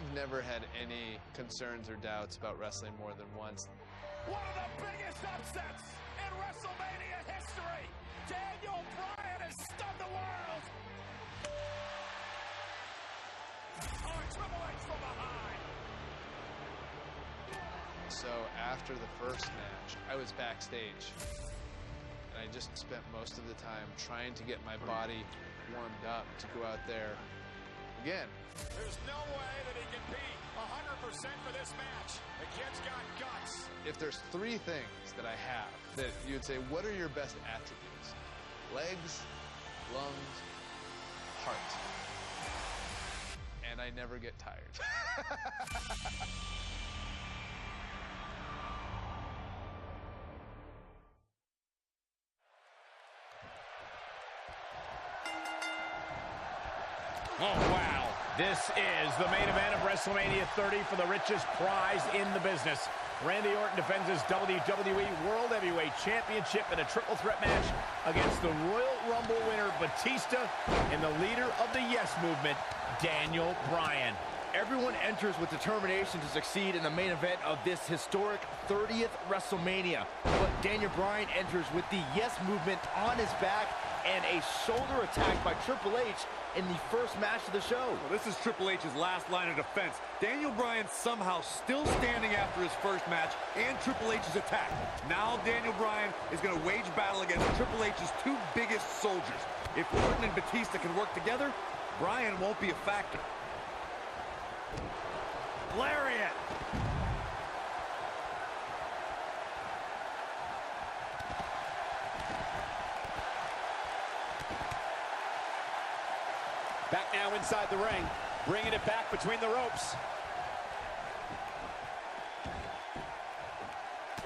I've never had any concerns or doubts about wrestling more than once. One of the biggest upsets in WrestleMania history. Daniel Bryan has stunned the world. Oh, Triple H from behind. So after the first match, I was backstage. And I just spent most of the time trying to get my body warmed up to go out there again. There's no way that he can be 100% for this match. The kid's got guts. If there's three things that I have that you would say, what are your best attributes? Legs, lungs, heart. And I never get tired. Oh, wow. This is the main event of WrestleMania 30 for the richest prize in the business. Randy Orton defends his WWE World Heavyweight Championship in a triple threat match against the Royal Rumble winner Batista and the leader of the Yes Movement, Daniel Bryan. Everyone enters with determination to succeed in the main event of this historic 30th WrestleMania. But Daniel Bryan enters with the Yes Movement on his back and a shoulder attack by Triple H in the first match of the show. Well, this is Triple H's last line of defense. Daniel Bryan somehow still standing after his first match and Triple H's attack. Now Daniel Bryan is going to wage battle against Triple H's two biggest soldiers. If Orton and Batista can work together, Bryan won't be a factor. Lariat! Back now inside the ring, bringing it back between the ropes.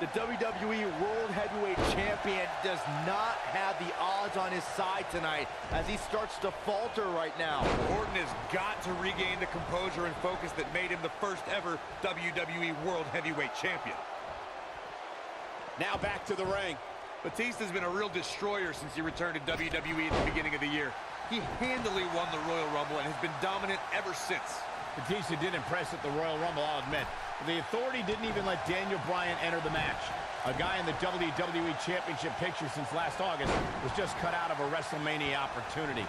The WWE World Heavyweight Champion does not have the odds on his side tonight as he starts to falter right now. Orton has got to regain the composure and focus that made him the first ever WWE World Heavyweight Champion. Now back to the ring. Batista's been a real destroyer since he returned to WWE at the beginning of the year. He handily won the Royal Rumble and has been dominant ever since. Batista did impress at the Royal Rumble, I'll admit. The Authority didn't even let Daniel Bryan enter the match. A guy in the WWE Championship picture since last August was just cut out of a WrestleMania opportunity.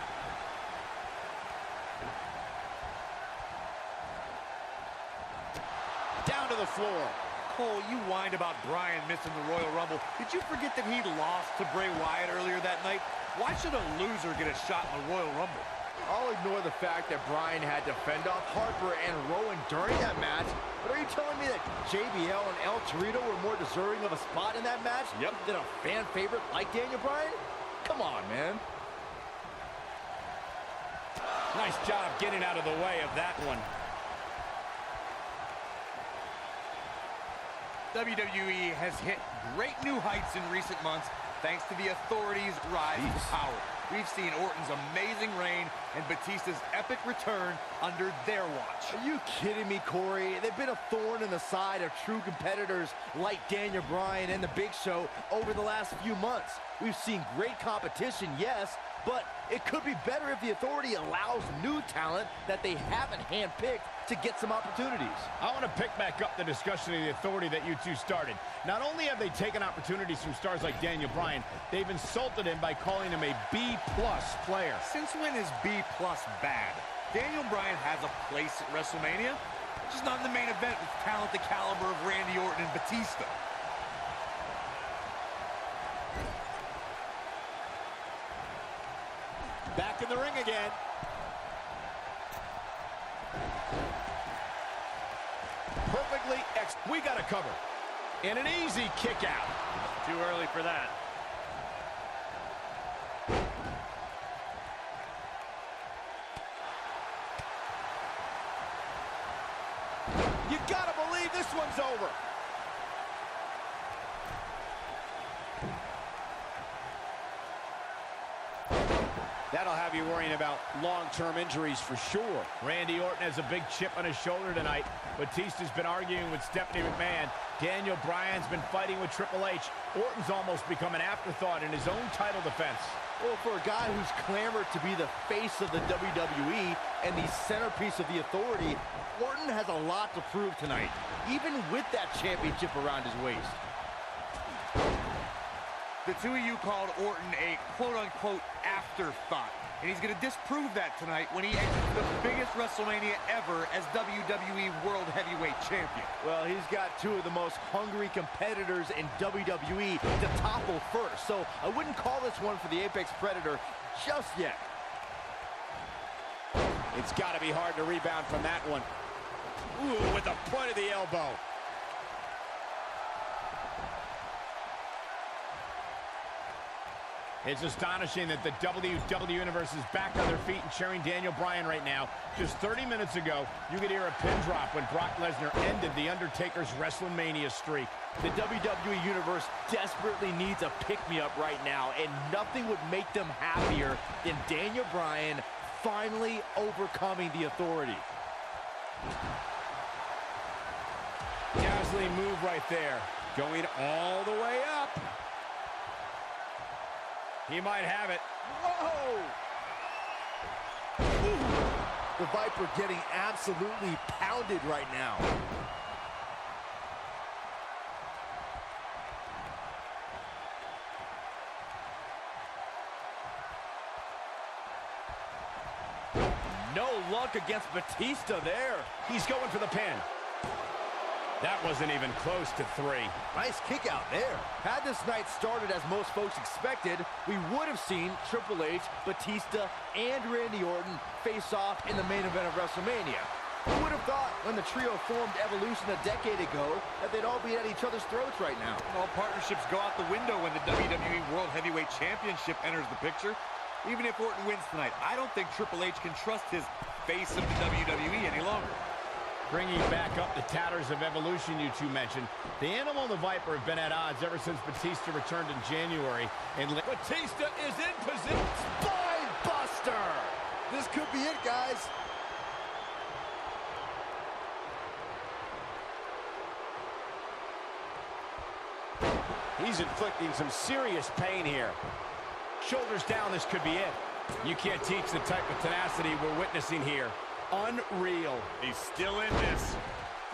Down to the floor. Cole, you whined about Bryan missing the Royal Rumble. Did you forget that he lost to Bray Wyatt earlier that night? Why should a loser get a shot in the Royal Rumble? I'll ignore the fact that Bryan had to fend off Harper and Rowan during that match, but are you telling me that JBL and El Torito were more deserving of a spot in that match than a fan favorite like Daniel Bryan? Come on, man. Nice job getting out of the way of that one. WWE has hit great new heights in recent months thanks to the Authority's rise to power. We've seen Orton's amazing reign and Batista's epic return under their watch. Are you kidding me, Corey? They've been a thorn in the side of true competitors like Daniel Bryan and The Big Show over the last few months. We've seen great competition, yes, but it could be better if the Authority allows new talent that they haven't handpicked to get some opportunities. I want to pick back up the discussion of the Authority that you two started. Not only have they taken opportunities from stars like Daniel Bryan, they've insulted him by calling him a B+ player. Since when is B+ bad? Daniel Bryan has a place at WrestleMania, just not in the main event with talent the caliber of Randy Orton and Batista. Back in the ring again. Perfectly we got a cover. And an easy kick out. Too early for that. You gotta believe this one's over. That'll have you worrying about long-term injuries for sure. Randy Orton has a big chip on his shoulder tonight. Batista's been arguing with Stephanie McMahon. Daniel Bryan's been fighting with Triple H. Orton's almost become an afterthought in his own title defense. Well, for a guy who's clamored to be the face of the WWE and the centerpiece of the Authority, Orton has a lot to prove tonight, even with that championship around his waist. The two of you called Orton a quote-unquote afterthought, and he's going to disprove that tonight when he exits the biggest WrestleMania ever as WWE World Heavyweight Champion. Well, he's got two of the most hungry competitors in WWE to topple first, so I wouldn't call this one for the Apex Predator just yet. It's got to be hard to rebound from that one. Ooh, with the point of the elbow. It's astonishing that the WWE Universe is back on their feet and cheering Daniel Bryan right now. Just 30 minutes ago, you could hear a pin drop when Brock Lesnar ended The Undertaker's WrestleMania streak. The WWE Universe desperately needs a pick-me-up right now, and nothing would make them happier than Daniel Bryan finally overcoming the Authority. Dazzling move right there. Going all the way up. He might have it. Whoa! Ooh. The Viper getting absolutely pounded right now. No luck against Batista there. He's going for the pin. That wasn't even close to 3. Nice kick out there. Had this night started as most folks expected, we would have seen Triple H, Batista, and Randy Orton face off in the main event of WrestleMania. Who would have thought when the trio formed Evolution a decade ago that they'd all be at each other's throats right now? All partnerships go out the window when the WWE World Heavyweight Championship enters the picture. Even if Orton wins tonight, I don't think Triple H can trust his face of the WWE any longer. Bringing back up the tatters of Evolution you two mentioned, the Animal and the Viper have been at odds ever since Batista returned in January. And Batista is in position. Spine buster! This could be it, guys. He's inflicting some serious pain here. Shoulders down, this could be it. You can't teach the type of tenacity we're witnessing here. Unreal. He's still in this.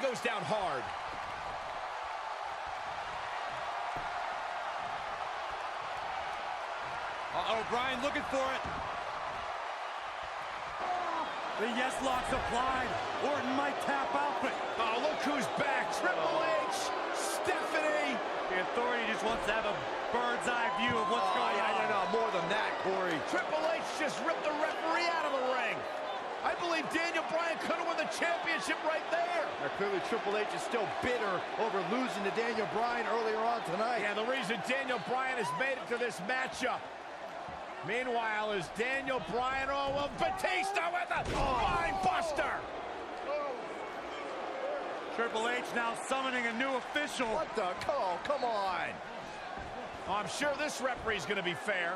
Goes down hard. Uh-oh, Bryan looking for it. The yes lock's applied. Orton might tap out, but... Oh, look who's back. Triple H. Stephanie. The Authority just wants to have a bird's eye view of what's going on. No, more than that, Corey. Triple H just ripped the referee out of the ring. I believe Daniel Bryan could have won the championship right there. Now, clearly, Triple H is still bitter over losing to Daniel Bryan earlier on tonight. Yeah, the reason Daniel Bryan has made it to this matchup. Meanwhile, is Daniel Bryan, Batista with a spine buster. Triple H now summoning a new official. What the? Come on. Oh, I'm sure this referee's going to be fair.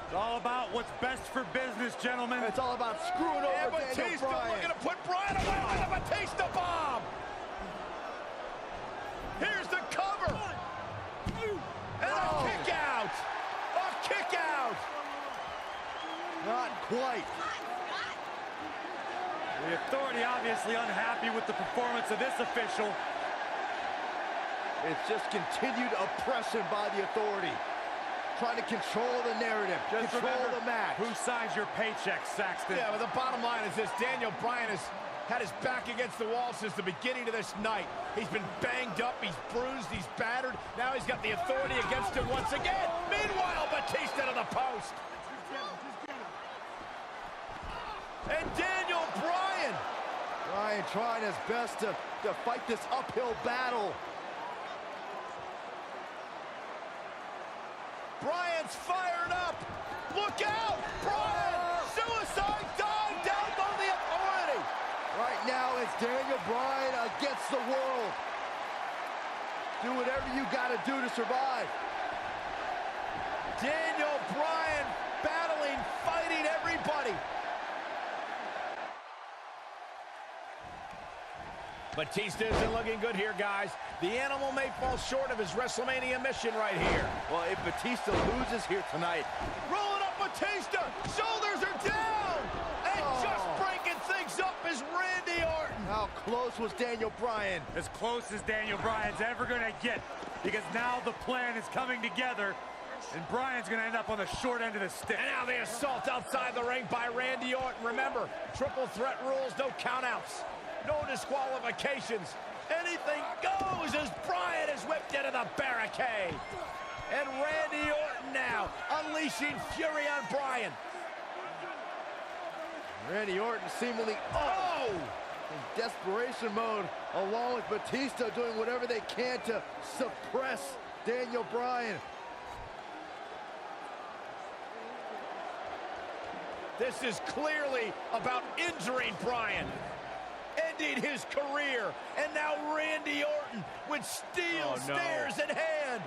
It's all about what's best for business, gentlemen. It's all about screwing over Daniel Batista Bryan. looking to put Bryan away with a Batista bomb. Here's the cover. And a kick out. A kick out. Not quite. The Authority obviously unhappy with the performance of this official. It's just continued oppression by the Authority. Trying to control the narrative, Just control remember, the match. who signs your paycheck, Saxton? Yeah, but the bottom line is this. Daniel Bryan has had his back against the wall since the beginning of this night. He's been banged up, he's bruised, he's battered. Now he's got the Authority against him once again. Meanwhile, Batista to the post. And Daniel Bryan. Bryan trying his best to fight this uphill battle. Bryan's fired up. Look out! Bryan! Suicide dive down on the Authority. Right now, it's Daniel Bryan against the world. Do whatever you got to do to survive. Daniel Bryan battling, fighting everybody. Batista isn't looking good here, guys. The Animal may fall short of his WrestleMania mission right here. Well, if Batista loses here tonight... Rolling up Batista! Shoulders are down! And just breaking things up is Randy Orton. How close was Daniel Bryan? As close as Daniel Bryan's ever going to get, because now the plan is coming together, and Bryan's going to end up on the short end of the stick. And now the assault outside the ring by Randy Orton. Remember, triple threat rules, no countouts, no disqualifications. Anything goes as Bryan is whipped into the barricade. And Randy Orton now unleashing fury on Bryan. Randy Orton seemingly in desperation mode, along with Batista doing whatever they can to suppress Daniel Bryan. This is clearly about injuring Bryan, ending his career, and now Randy Orton with steel stairs in hand.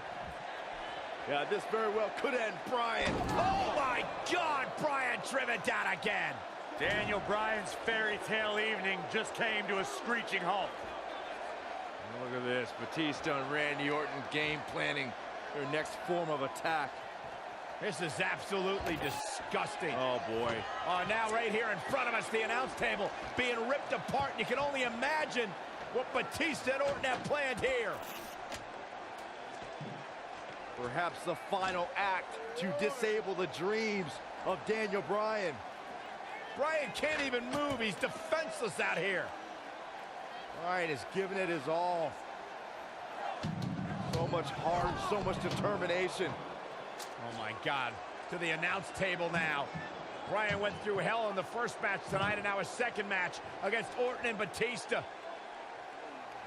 Yeah, this very well could end Bryan. Oh my God, Bryan driven down again. Daniel Bryan's fairy tale evening just came to a screeching halt. Look at this, Batista and Randy Orton game planning their next form of attack. This is absolutely disgusting. Oh boy. Oh, now right here in front of us, the announce table being ripped apart. You can only imagine what Batista and Orton have planned here. Perhaps the final act to disable the dreams of Daniel Bryan. Bryan can't even move. He's defenseless out here. Bryan is giving it his all. So much heart, so much determination. Oh my God, to the announce table now. Bryan went through hell in the first match tonight, and now a second match against Orton and Batista.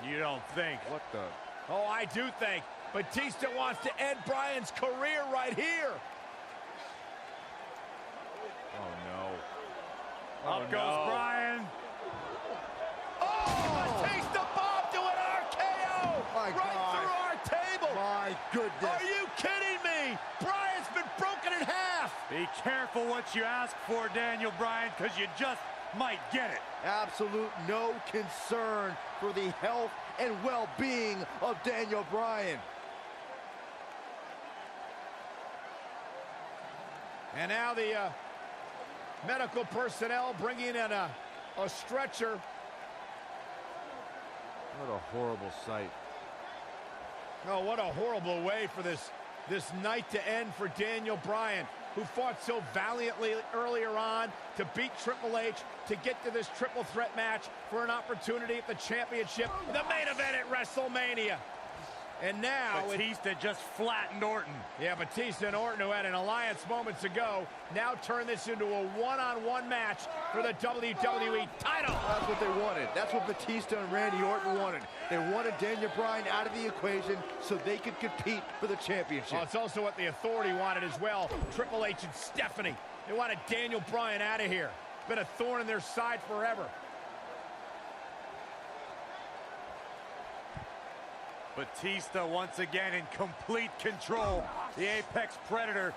You don't think? What the? Oh, I do think. Batista wants to end Bryan's career right here. Oh no. Up goes Bryan. Oh, Batista bombed to an RKO My right God. through our table. My goodness. Are you kidding me? Bryan's been broken in half. Be careful what you ask for, Daniel Bryan, because you just might get it. Absolute no concern for the health and well-being of Daniel Bryan. And now the medical personnel bringing in a stretcher. What a horrible sight. Oh, what a horrible way for this night to end for Daniel Bryan, who fought so valiantly earlier on to beat Triple H, to get to this triple threat match for an opportunity at the championship, the main event at WrestleMania. And now Batista just flattened Orton. Yeah, Batista and Orton, who had an alliance moments ago, now turn this into a one-on-one match for the WWE title. That's what they wanted. That's what Batista and Randy Orton wanted. They wanted Daniel Bryan out of the equation so they could compete for the championship. Well, it's also what the Authority wanted as well. Triple H and Stephanie. They wanted Daniel Bryan out of here. Been a thorn in their side forever. Batista once again in complete control. The Apex Predator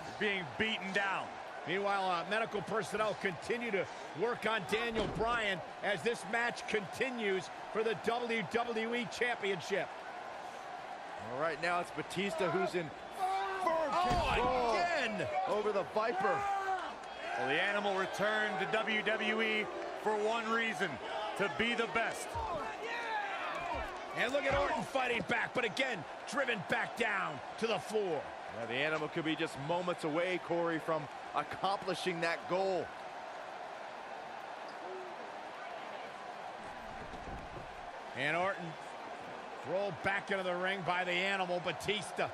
is being beaten down. Meanwhile, medical personnel continue to work on Daniel Bryan as this match continues for the WWE Championship. All right, now it's Batista who's in firm control again over the Viper. Well, the Animal returned to WWE for one reason, to be the best. And look at Orton fighting back, but again, driven back down to the floor. Now, the Animal could be just moments away, Corey, from accomplishing that goal. And Orton rolled back into the ring by the Animal, Batista.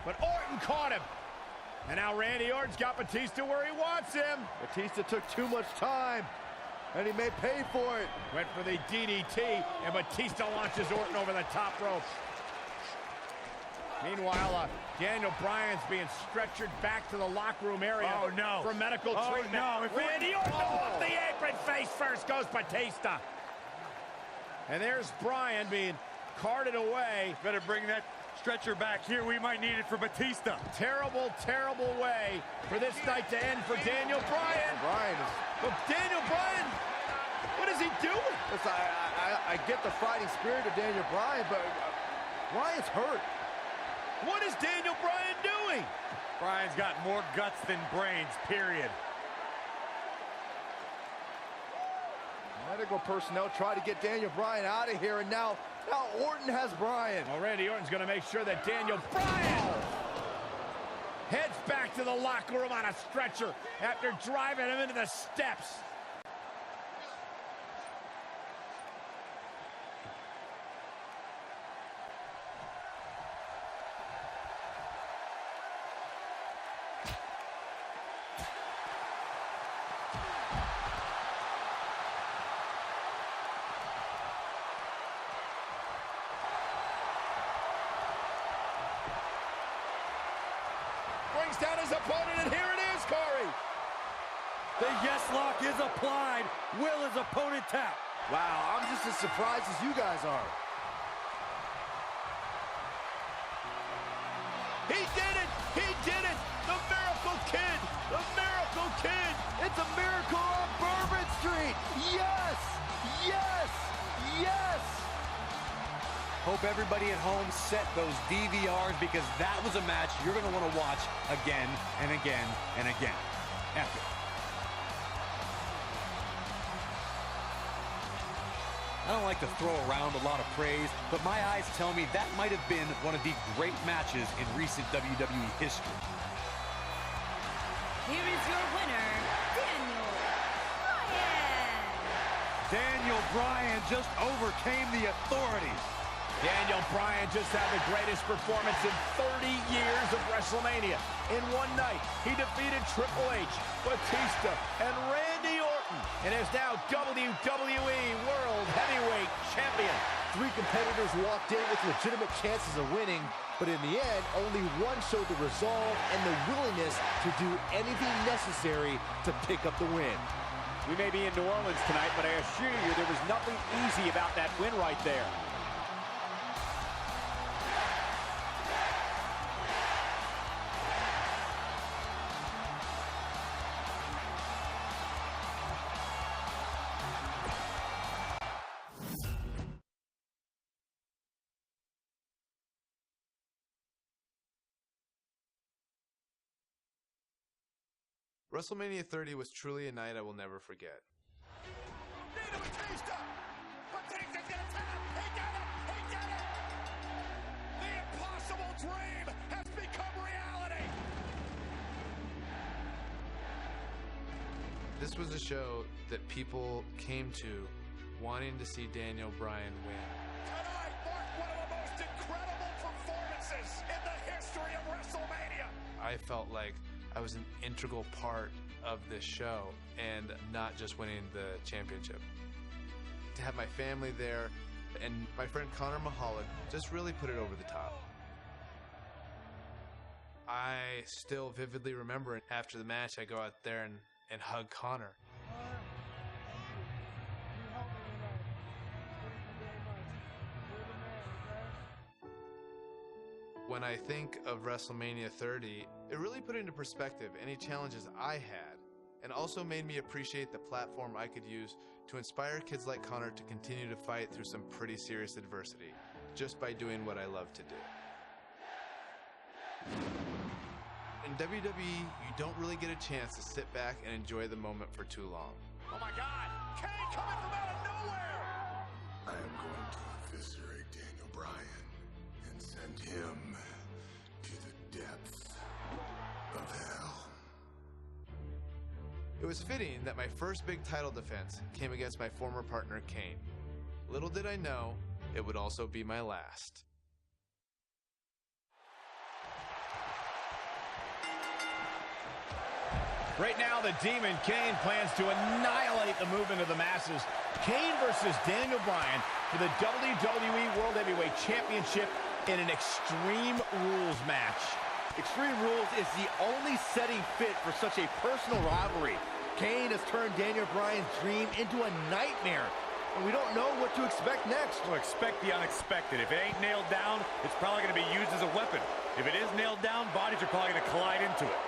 But Orton caught him. And now Randy Orton's got Batista where he wants him. Batista took too much time, and he may pay for it. Went for the DDT, and Batista launches Orton over the top rope. Meanwhile, Daniel Bryan's being stretchered back to the locker room area for medical treatment. No. Randy Orton off the apron, face first goes Batista. And there's Bryan being carted away. Better bring that Stretcher back here. We might need it for Batista. Terrible, terrible way for this night to end for Daniel Bryan. Daniel Bryan, what is he doing? Listen, I get the fighting spirit of Daniel Bryan, but Bryan's hurt. What is Daniel Bryan doing? Bryan's got more guts than brains, period. Medical personnel try to get Daniel Bryan out of here, and now Orton has Bryan. Well, Randy Orton's going to make sure that Daniel Bryan heads back to the locker room on a stretcher after driving him into the steps. Brings down his opponent, and here it is, Corey. The yes lock is applied. Will his opponent tap? Wow, I'm just as surprised as you guys are. He did it! He did it! The Miracle Kid! The Miracle Kid! It's a miracle on Bourbon Street! Yes! Yes! Yes! Hope everybody at home set those DVRs, because that was a match you're going to want to watch again and again and again. Epic. I don't like to throw around a lot of praise, but my eyes tell me that might have been one of the great matches in recent WWE history. Here is your winner, Daniel Bryan. Daniel Bryan just overcame the authority. Daniel Bryan just had the greatest performance in 30 years of WrestleMania. In one night, he defeated Triple H, Batista, and Randy Orton, and is now WWE World Heavyweight Champion. 3 competitors walked in with legitimate chances of winning, but in the end, only one showed the resolve and the willingness to do anything necessary to pick up the win. We may be in New Orleans tonight, but I assure you there was nothing easy about that win right there. WrestleMania 30 was truly a night I will never forget. Batista! Batista's gonna tap! He did it! He did it! The impossible dream has become reality! This was a show that people came to wanting to see Daniel Bryan win. Tonight marked one of the most incredible performances in the history of WrestleMania! I felt like I was an integral part of this show and not just winning the championship. To have my family there and my friend Connor Mahalik just really put it over the top. I still vividly remember it. After the match, I go out there and hug Connor. When I think of WrestleMania 30, it really put into perspective any challenges I had, and also made me appreciate the platform I could use to inspire kids like Connor to continue to fight through some pretty serious adversity, just by doing what I love to do. In WWE, you don't really get a chance to sit back and enjoy the moment for too long. Oh my God! Kane coming from out of nowhere! I am going to eviscerate Daniel Bryan and send him to the depths of hell. It was fitting that my first big title defense came against my former partner, Kane. Little did I know, it would also be my last. Right now, the Demon Kane plans to annihilate the movement of the masses. Kane versus Daniel Bryan for the WWE World Heavyweight Championship in an Extreme Rules match. Extreme Rules is the only setting fit for such a personal rivalry. Kane has turned Daniel Bryan's dream into a nightmare. and we don't know what to expect next. Well, expect the unexpected. If it ain't nailed down, it's probably going to be used as a weapon. If it is nailed down, bodies are probably going to collide into it.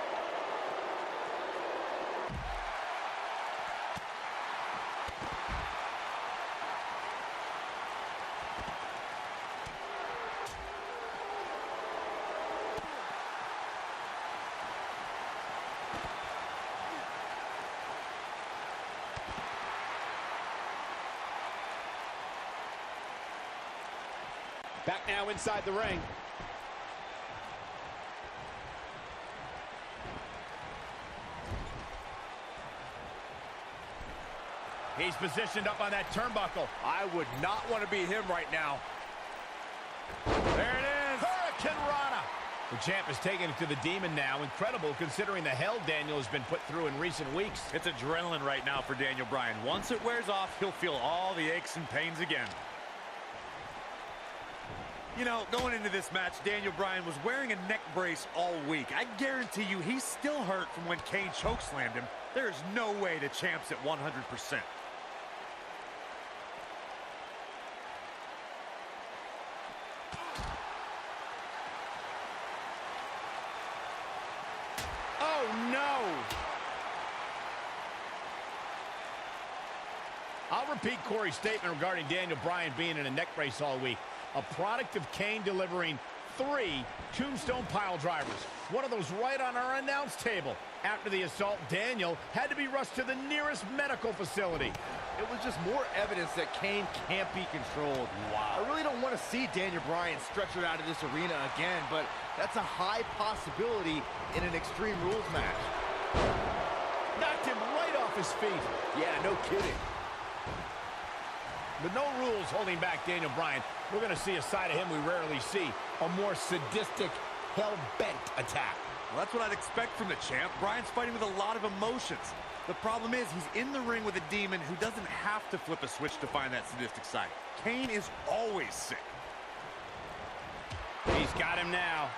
Back now inside the ring. He's positioned up on that turnbuckle. I would not want to be him right now. There it is. Hurricane Rana. The champ is taking it to the Demon now. Incredible considering the hell Daniel has been put through in recent weeks. It's adrenaline right now for Daniel Bryan. Once it wears off, he'll feel all the aches and pains again. You know, going into this match, Daniel Bryan was wearing a neck brace all week. I guarantee you he's still hurt from when Kane chokeslammed him. There's no way the champ's at 100%. Oh, no! I'll repeat Corey's statement regarding Daniel Bryan being in a neck brace all week. A product of Kane delivering 3 tombstone pile drivers. One of those right on our announce table. After the assault, Daniel had to be rushed to the nearest medical facility. It was just more evidence that Kane can't be controlled. Wow. I really don't want to see Daniel Bryan stretchered out of this arena again, but that's a high possibility in an Extreme Rules match. Knocked him right off his feet. Yeah, no kidding. With no rules holding back Daniel Bryan, we're going to see a side of him we rarely see. A more sadistic, hell-bent attack. Well, that's what I'd expect from the champ. Bryan's fighting with a lot of emotions. The problem is he's in the ring with a demon who doesn't have to flip a switch to find that sadistic side. Kane is always sick. He's got him now.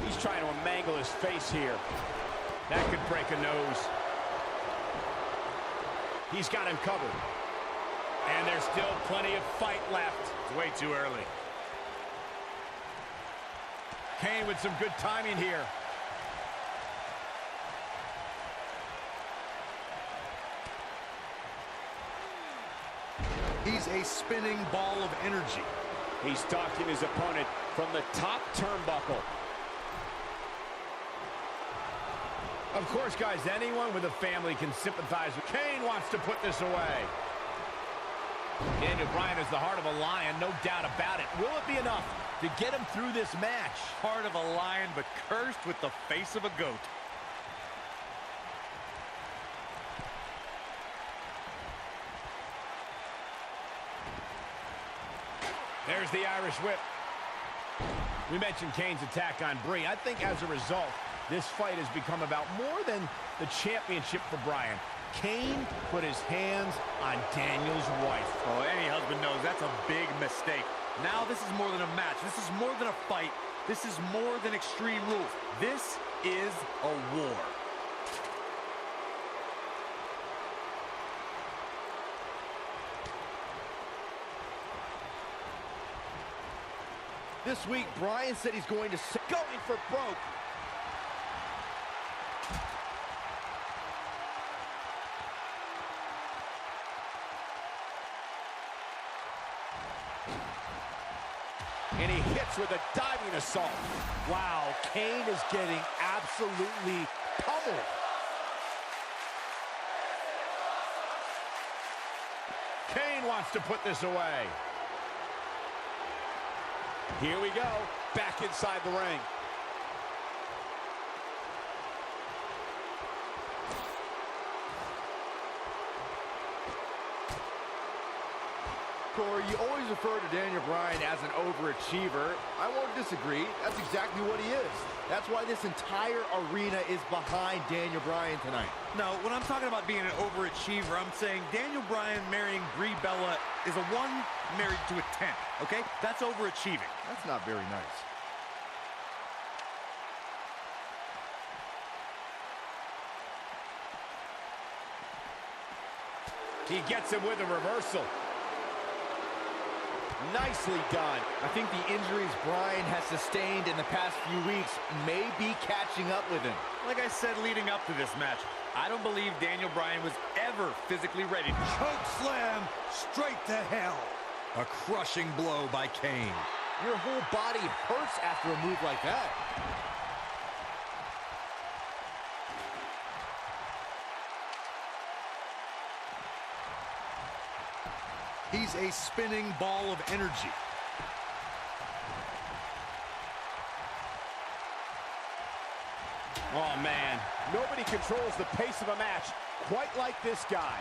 He's trying to mangle his face here. That could break a nose. He's got him covered. And there's still plenty of fight left. It's way too early. Kane with some good timing here. He's a spinning ball of energy. He's stalking his opponent from the top turnbuckle. Of course, guys, anyone with a family can sympathize with. Kane wants to put this away. Daniel Bryan is the heart of a lion, no doubt about it. Will it be enough to get him through this match? Heart of a lion, but cursed with the face of a goat. There's the Irish whip. We mentioned Kane's attack on Brie. I think as a result, this fight has become about more than the championship for Bryan. Kane put his hands on Daniel's wife. Oh, any husband knows that's a big mistake. Now this is more than a match. This is more than a fight. This is more than Extreme Rules. This is a war. This week, Bryan said he's going for broke. And he hits with a diving assault. Wow, Kane is getting absolutely pummeled. Kane wants to put this away. Here we go, back inside the ring. Corey, you always refer to Daniel Bryan as an overachiever. I won't disagree. That's exactly what he is. That's why this entire arena is behind Daniel Bryan tonight. No, when I'm talking about being an overachiever, I'm saying Daniel Bryan marrying Brie Bella is a 1 married to a 10, okay? That's overachieving. That's not very nice. He gets him with a reversal. Nicely done. I think the injuries Bryan has sustained in the past few weeks may be catching up with him. Like I said leading up to this match, I don't believe Daniel Bryan was ever physically ready. Choke slam straight to hell. A crushing blow by Kane. Your whole body hurts after a move like that. He's a spinning ball of energy. Oh, man. Nobody controls the pace of a match quite like this guy.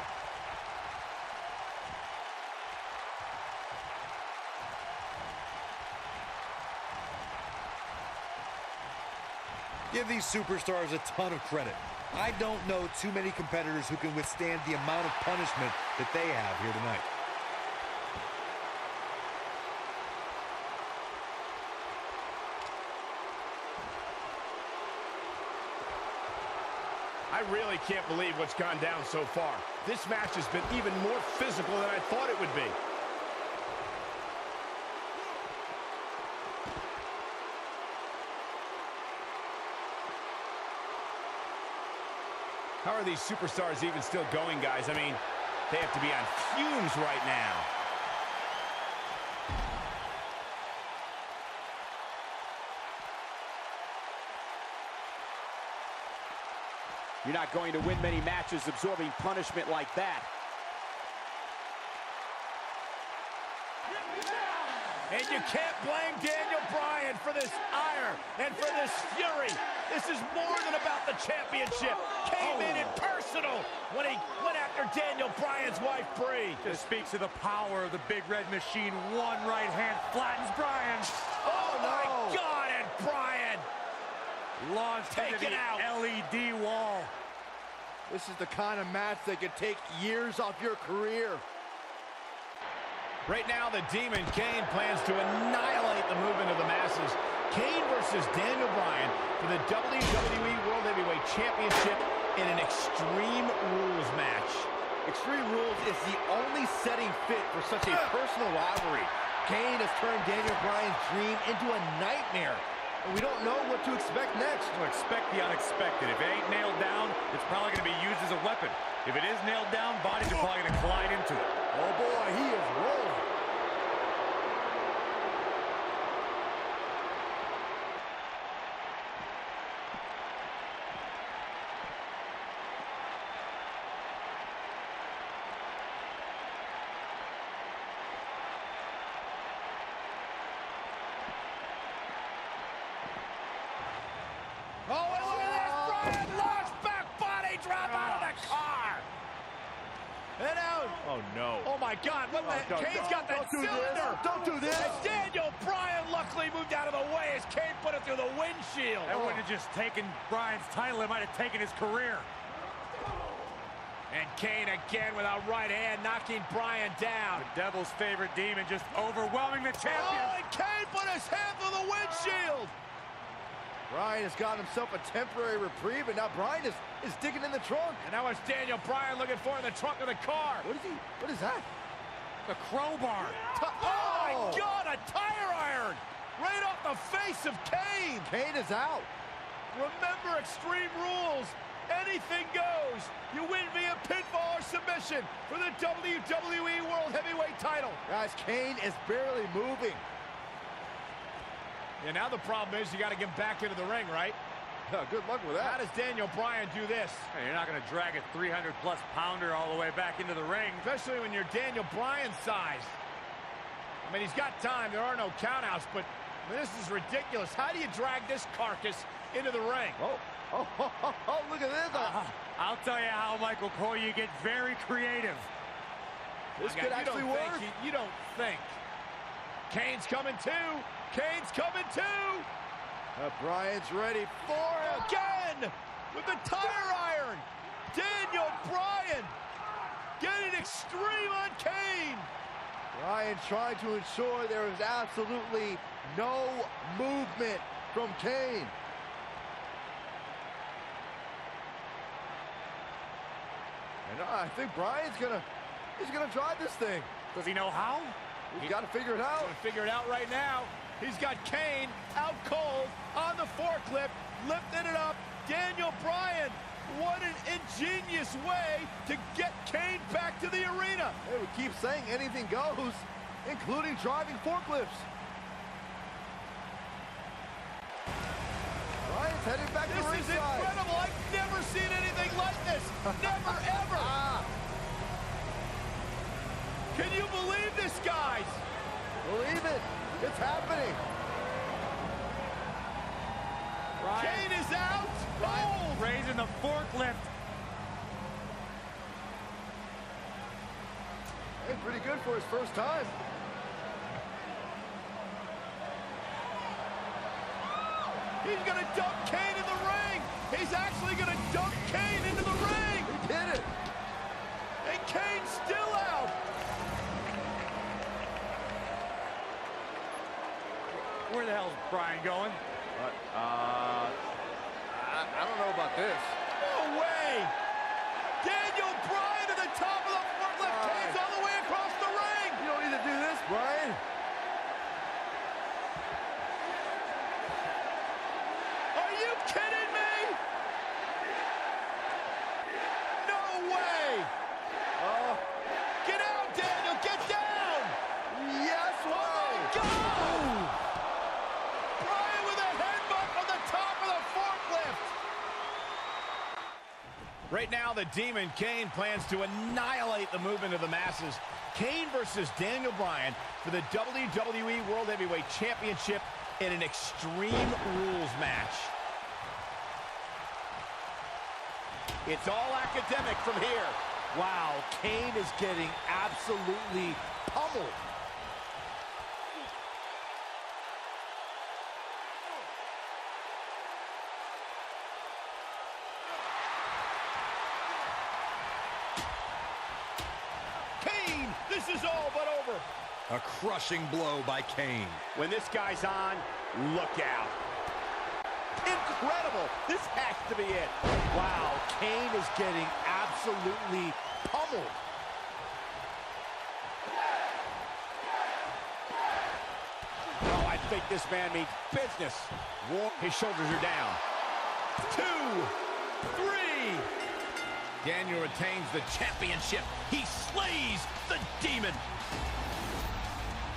Give these superstars a ton of credit. I don't know too many competitors who can withstand the amount of punishment that they have here tonight. I really can't believe what's gone down so far. This match has been even more physical than I thought it would be. How are these superstars even still going, guys? I mean, they have to be on fumes right now. You're not going to win many matches absorbing punishment like that. And you can't blame Daniel Bryan for this ire and for this fury. This is more than about the championship. Came in personal when he went after Daniel Bryan's wife, Brie. Just speaks to the power of the big red machine. One right hand flattens Bryan. Oh my God, and Bryan Launched into the LED wall. This is the kind of match that could take years off your career. Right now, the Demon Kane plans to annihilate the movement of the masses. Kane versus Daniel Bryan for the WWE World Heavyweight Championship in an Extreme Rules match. Extreme Rules is the only setting fit for such a personal rivalry. Kane has turned Daniel Bryan's dream into a nightmare, and we don't know what to expect next. Well, expect the unexpected. If it ain't nailed down, it's probably going to be used as a weapon. If it is nailed down, bodies are probably going to collide into it. Oh boy, he is rolling. Oh, and look at this! Bryan launch back body drop out of the car! And out! Oh no. Oh my God, what the? Kane's got that cylinder! Don't do this! And Daniel Bryan luckily moved out of the way as Kane put it through the windshield. That wouldn't have just taken Bryan's title, it might have taken his career. And Kane again with a right hand knocking Bryan down. The devil's favorite demon just overwhelming the champion. Oh, and Kane put his hand through the windshield! Bryan has got himself a temporary reprieve, and now Bryan is digging in the trunk. And now it's Daniel Bryan looking for in the trunk of the car. What is that? The crowbar. Oh my God, a tire iron! Right off the face of Kane! Kane is out. Remember Extreme Rules. Anything goes. You win via pinfall or submission for the WWE World Heavyweight title. Guys, Kane is barely moving. And now the problem is you got to get back into the ring, right? Good luck with How that. does Daniel Bryan do this? Hey, you're not going to drag a 300-plus pounder all the way back into the ring. Especially when you're Daniel Bryan's size. I mean, he's got time. There are no countouts, but I mean, this is ridiculous. How do you drag this carcass into the ring? Oh, look at this. I'll tell you how, Michael Cole, you get very creative. This could actually work. You don't think. Kane's coming too. Kane's coming too. Bryan's ready for it. Again with the tire iron. Daniel Bryan getting extreme on Kane. Bryan trying to ensure there is absolutely no movement from Kane. And I think Bryan's gonna He's gonna drive this thing. Does he know how? He's got to figure it out. He's gonna figure it out right now. He's got Kane out cold on the forklift, lifting it up. Daniel Bryan, what an ingenious way to get Kane back to the arena. Hey, we keep saying anything goes, including driving forklifts. Bryan's headed back to ringside. This is incredible. I've never seen anything like this. Never, ever. Can you believe this, guys? Believe it. It's happening. Kane is out. Bold. Raising the forklift. Hey, pretty good for his first time. He's going to dump Kane in the ring. He's actually going to dump Kane into the ring. He did it. And Kane's still out. Where the hell's Bryan going? I don't know about this. No way. Daniel Bryan to the top of the forklift. Kane's all the way across the ring. You don't need to do this, Bryan. Are you kidding me? No way. Get out, Daniel. Get down. Yes way. Go. Bryan with a headbutt from the top of the forklift. Right now, the Demon Kane plans to annihilate the movement of the masses. Kane versus Daniel Bryan for the WWE World Heavyweight Championship in an Extreme Rules match. It's all academic from here. Wow, Kane is getting absolutely pummeled. Kane, this is all but over. A crushing blow by Kane. When this guy's on, look out. Incredible. This has to be it. Wow, Kane is getting absolutely pummeled. Oh, I think this man means business. His shoulders are down. 2, 3. Daniel retains the championship. He slays the Demon.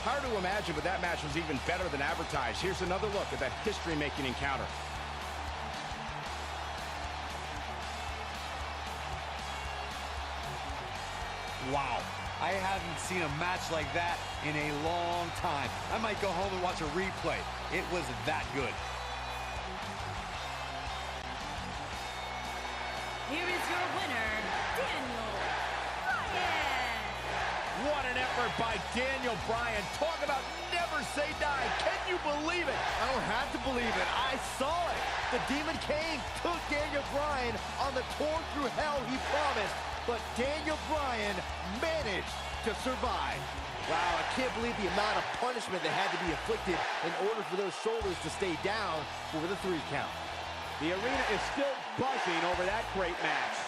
Hard to imagine, but that match was even better than advertised. Here's another look at that history-making encounter. Wow. I haven't seen a match like that in a long time. I might go home and watch a replay. It was that good. Here is your winner, Daniel Bryan. What an effort by Daniel Bryan. Talk about never say die. Can you believe it? I don't have to believe it. I saw it. The Demon Kane took Daniel Bryan on the tour through hell he promised, but Daniel Bryan managed to survive. Wow, I can't believe the amount of punishment that had to be inflicted in order for those shoulders to stay down for the 3 count. The arena is still buzzing over that great match.